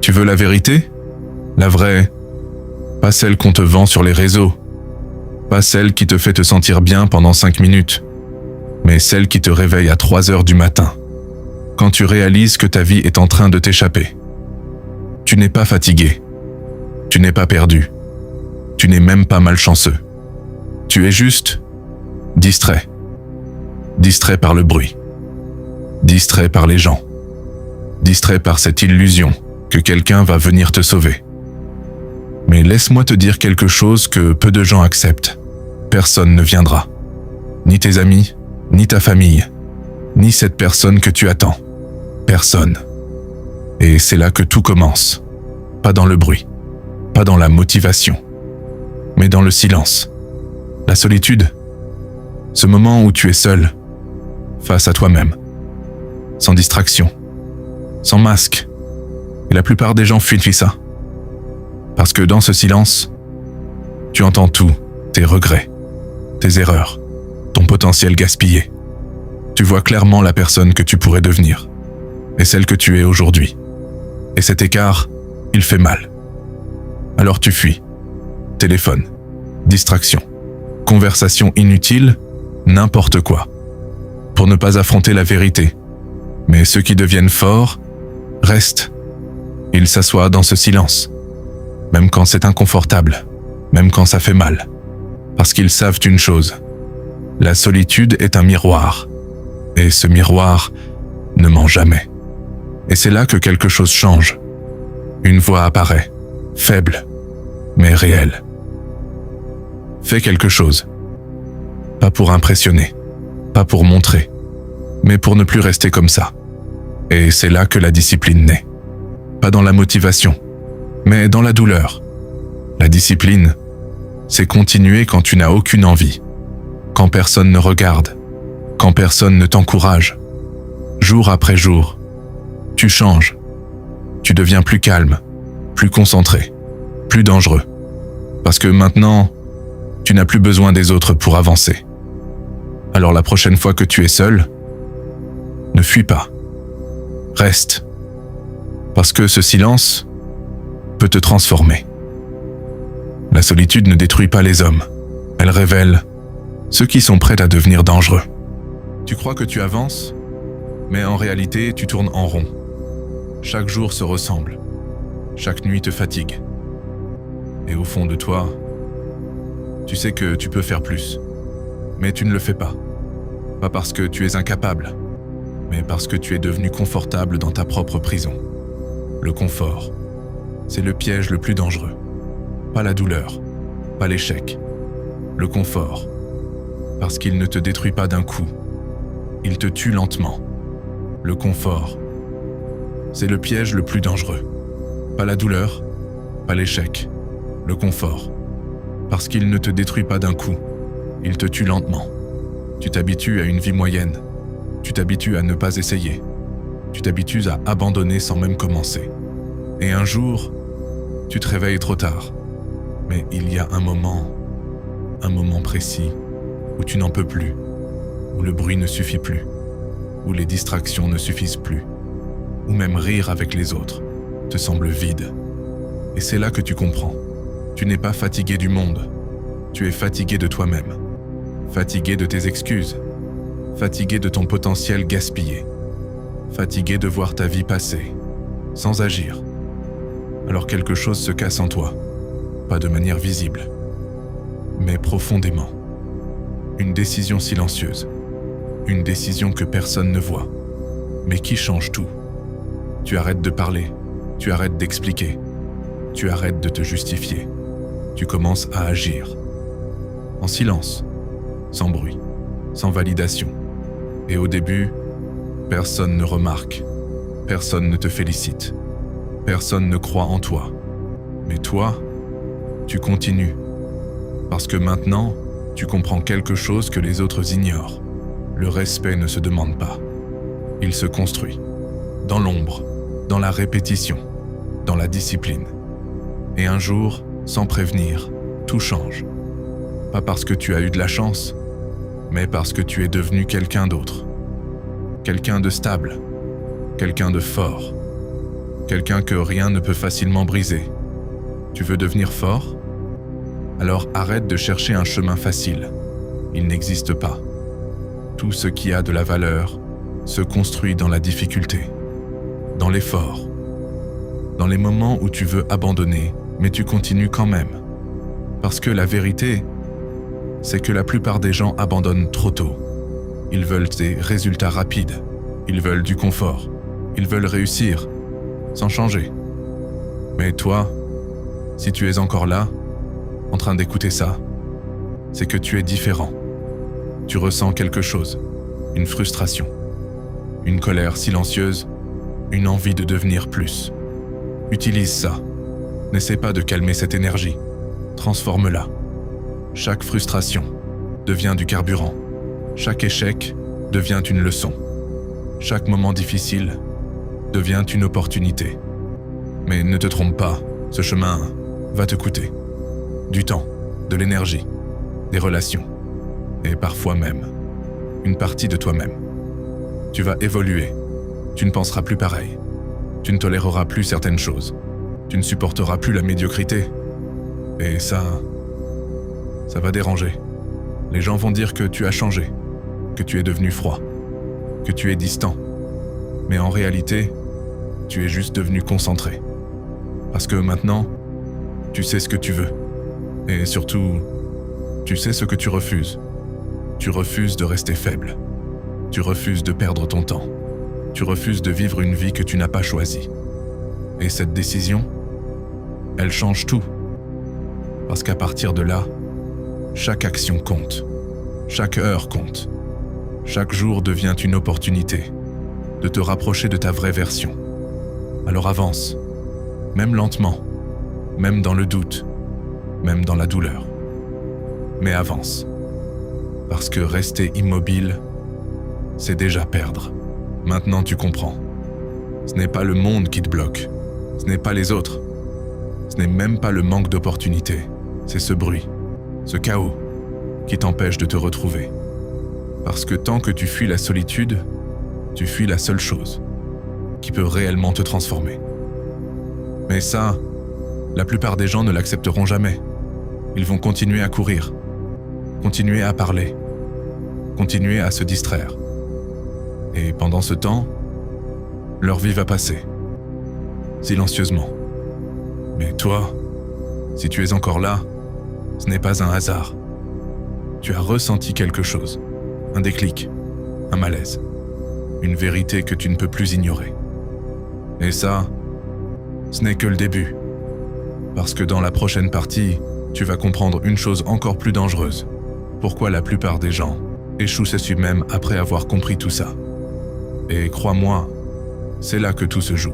Tu veux la vérité? La vraie, pas celle qu'on te vend sur les réseaux, pas celle qui te fait te sentir bien pendant 5 minutes, mais celle qui te réveille à 3 heures du matin, quand tu réalises que ta vie est en train de t'échapper. Tu n'es pas fatigué, tu n'es pas perdu, tu n'es même pas malchanceux. Tu es juste distrait. Distrait par le bruit, distrait par les gens, distrait par cette illusion que quelqu'un va venir te sauver. Mais laisse-moi te dire quelque chose que peu de gens acceptent. Personne ne viendra. Ni tes amis, ni ta famille, ni cette personne que tu attends. Personne. Et c'est là que tout commence. Pas dans le bruit, pas dans la motivation, mais dans le silence. La solitude. Ce moment où tu es seul, face à toi-même, sans distraction, sans masque. Et la plupart des gens fuient ça. Parce que dans ce silence, tu entends tout, tes regrets, tes erreurs, ton potentiel gaspillé. Tu vois clairement la personne que tu pourrais devenir, et celle que tu es aujourd'hui. Et cet écart, il fait mal. Alors tu fuis. Téléphone, distraction, conversation inutile, n'importe quoi. Pour ne pas affronter la vérité. Mais ceux qui deviennent forts, restent. Ils s'assoient dans ce silence. Même quand c'est inconfortable, même quand ça fait mal. Parce qu'ils savent une chose. La solitude est un miroir. Et ce miroir ne ment jamais. Et c'est là que quelque chose change. Une voix apparaît, faible, mais réelle. Fais quelque chose. Pas pour impressionner, pas pour montrer, mais pour ne plus rester comme ça. Et c'est là que la discipline naît. Pas dans la motivation, mais dans la douleur. La discipline, c'est continuer quand tu n'as aucune envie, quand personne ne regarde, quand personne ne t'encourage. Jour après jour, tu changes. Tu deviens plus calme, plus concentré, plus dangereux. Parce que maintenant, tu n'as plus besoin des autres pour avancer. Alors la prochaine fois que tu es seul, ne fuis pas. Reste. Parce que ce silence peut te transformer. La solitude ne détruit pas les hommes. Elle révèle ceux qui sont prêts à devenir dangereux. Tu crois que tu avances, mais en réalité, tu tournes en rond. Chaque jour se ressemble. Chaque nuit te fatigue. Et au fond de toi, tu sais que tu peux faire plus. Mais tu ne le fais pas. Pas parce que tu es incapable, mais parce que tu es devenu confortable dans ta propre prison. Le confort, c'est le piège le plus dangereux. Pas la douleur, pas l'échec. Le confort, parce qu'il ne te détruit pas d'un coup. Il te tue lentement. Le confort, c'est le piège le plus dangereux. Pas la douleur, pas l'échec. Le confort, parce qu'il ne te détruit pas d'un coup. Il te tue lentement. Tu t'habitues à une vie moyenne. Tu t'habitues à ne pas essayer. Tu t'habitues à abandonner sans même commencer. Et un jour, tu te réveilles trop tard. Mais il y a un moment précis, où tu n'en peux plus, où le bruit ne suffit plus, où les distractions ne suffisent plus, où même rire avec les autres te semble vide. Et c'est là que tu comprends. Tu n'es pas fatigué du monde, tu es fatigué de toi-même, fatigué de tes excuses, fatigué de ton potentiel gaspillé, fatigué de voir ta vie passer, sans agir. Alors quelque chose se casse en toi, pas de manière visible, mais profondément. Une décision silencieuse, une décision que personne ne voit, mais qui change tout. Tu arrêtes de parler, tu arrêtes d'expliquer, tu arrêtes de te justifier. Tu commences à agir, en silence, sans bruit, sans validation. Et au début, personne ne remarque, personne ne te félicite, personne ne croit en toi. Mais toi, tu continues, parce que maintenant, tu comprends quelque chose que les autres ignorent. Le respect ne se demande pas, il se construit, dans l'ombre, dans la répétition, dans la discipline. Et un jour, sans prévenir, tout change. Pas parce que tu as eu de la chance, mais parce que tu es devenu quelqu'un d'autre. Quelqu'un de stable, quelqu'un de fort, quelqu'un que rien ne peut facilement briser. Tu veux devenir fort? Alors arrête de chercher un chemin facile. Il n'existe pas. Tout ce qui a de la valeur se construit dans la difficulté, dans l'effort, dans les moments où tu veux abandonner, mais tu continues quand même. Parce que la vérité, c'est que la plupart des gens abandonnent trop tôt. Ils veulent des résultats rapides, ils veulent du confort, ils veulent réussir, sans changer. Mais toi, si tu es encore là, en train d'écouter ça, c'est que tu es différent. Tu ressens quelque chose, une frustration, une colère silencieuse, une envie de devenir plus. Utilise ça. N'essaie pas de calmer cette énergie. Transforme-la. Chaque frustration devient du carburant. Chaque échec devient une leçon. Chaque moment difficile devient une opportunité. Mais ne te trompe pas, ce chemin va te coûter. Du temps, de l'énergie, des relations, et parfois même une partie de toi-même. Tu vas évoluer, tu ne penseras plus pareil, tu ne toléreras plus certaines choses, tu ne supporteras plus la médiocrité, et ça va déranger. Les gens vont dire que tu as changé, que tu es devenu froid, que tu es distant, mais en réalité, tu es juste devenu concentré. Parce que maintenant, tu sais ce que tu veux. Et surtout, tu sais ce que tu refuses. Tu refuses de rester faible. Tu refuses de perdre ton temps. Tu refuses de vivre une vie que tu n'as pas choisie. Et cette décision, elle change tout. Parce qu'à partir de là, chaque action compte. Chaque heure compte. Chaque jour devient une opportunité de te rapprocher de ta vraie version. Alors avance, même lentement, même dans le doute, même dans la douleur. Mais avance. Parce que rester immobile, c'est déjà perdre. Maintenant tu comprends. Ce n'est pas le monde qui te bloque. Ce n'est pas les autres. Ce n'est même pas le manque d'opportunités. C'est ce bruit, ce chaos, qui t'empêche de te retrouver. Parce que tant que tu fuis la solitude, tu fuis la seule chose qui peut réellement te transformer. Mais ça, la plupart des gens ne l'accepteront jamais. Ils vont continuer à courir, continuer à parler, continuer à se distraire. Et pendant ce temps, leur vie va passer, silencieusement. Mais toi, si tu es encore là, ce n'est pas un hasard. Tu as ressenti quelque chose, un déclic, un malaise, une vérité que tu ne peux plus ignorer. Et ça, ce n'est que le début. Parce que dans la prochaine partie, tu vas comprendre une chose encore plus dangereuse. Pourquoi la plupart des gens échouent même après avoir compris tout ça. Et crois-moi, c'est là que tout se joue.